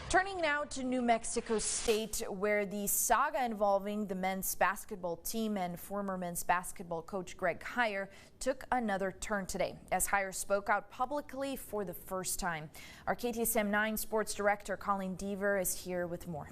Turning now to New Mexico State, where the saga involving the men's basketball team and former men's basketball coach Greg Heiar took another turn today, as Heiar spoke out publicly for the first time. Our KTSM 9 sports director Colleen Deaver is here with more.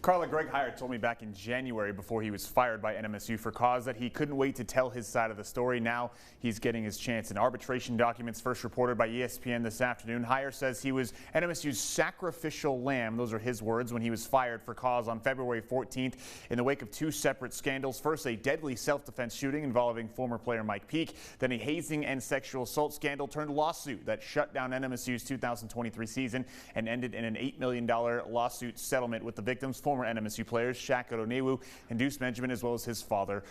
Carla, Greg Heiar told me back in January before he was fired by NMSU for cause that he couldn't wait to tell his side of the story. Now he's getting his chance. In arbitration documents first reported by ESPN this afternoon, Heiar says he was NMSU's sacrificial lamb, those are his words, when he was fired for cause on February 14th in the wake of two separate scandals. First, a deadly self-defense shooting involving former player Mike Peake, then a hazing and sexual assault scandal turned lawsuit that shut down NMSU's 2023 season and ended in an $8 million lawsuit settlement with the victims, former NMSU players Shaq Odonewu and Deuce Benjamin, as well as his father,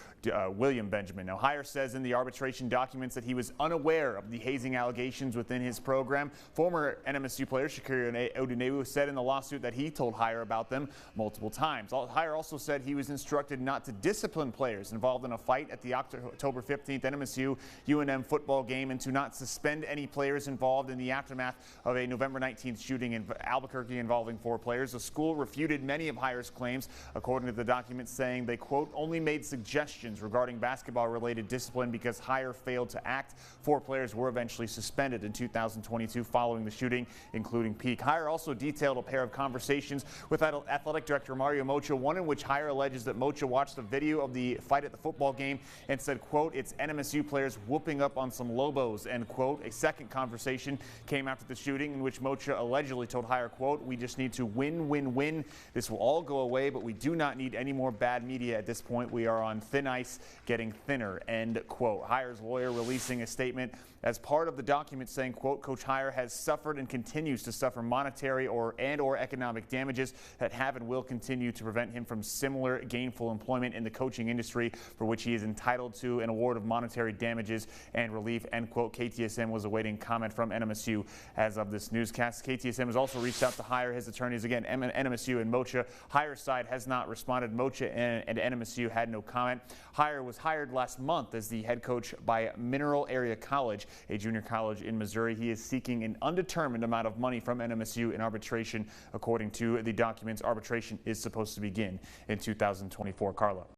William Benjamin. Now, Heiar says in the arbitration documents that he was unaware of the hazing allegations within his program. Former NMSU player Shaq Odonewu said in the lawsuit that he told Heiar about them multiple times. Heiar also said he was instructed not to discipline players involved in a fight at the October 15th NMSU UNM football game and to not suspend any players involved in the aftermath of a November 19th shooting in Albuquerque involving 4 players. The school refuted many of Heiar's claims, according to the documents, saying they, quote, only made suggestions regarding basketball-related discipline because Heiar failed to act. 4 players were eventually suspended in 2022 following the shooting, including Peake. Heiar also detailed a pair of conversations with athletic director Mario Mocha, one in which Heiar alleges that Mocha watched a video of the fight at the football game and said, quote, it's NMSU players whooping up on some Lobos, end quote. A second conversation came after the shooting in which Mocha allegedly told Heiar, quote, we just need to win, win, win. This will all go away, but we do not need any more bad media at this point. We are on thin ice, getting thinner, end quote. Heiar's lawyer releasing a statement as part of the document saying, quote, Coach Heiar has suffered and continues to suffer monetary or economic damages that have and will continue to prevent him from similar gainful employment in the coaching industry, for which he is entitled to an award of monetary damages and relief, end quote. KTSM was awaiting comment from NMSU as of this newscast. KTSM has also reached out to Heiar, his attorneys, again, NMSU and Mocha. Heiar's side has not responded. Mocha and NMSU had no comment. Heiar was hired last month as the head coach by Mineral Area College, a junior college in Missouri. He is seeking an undetermined amount of money from NMSU in arbitration. According to the documents, arbitration is supposed to begin in 2024. Carla.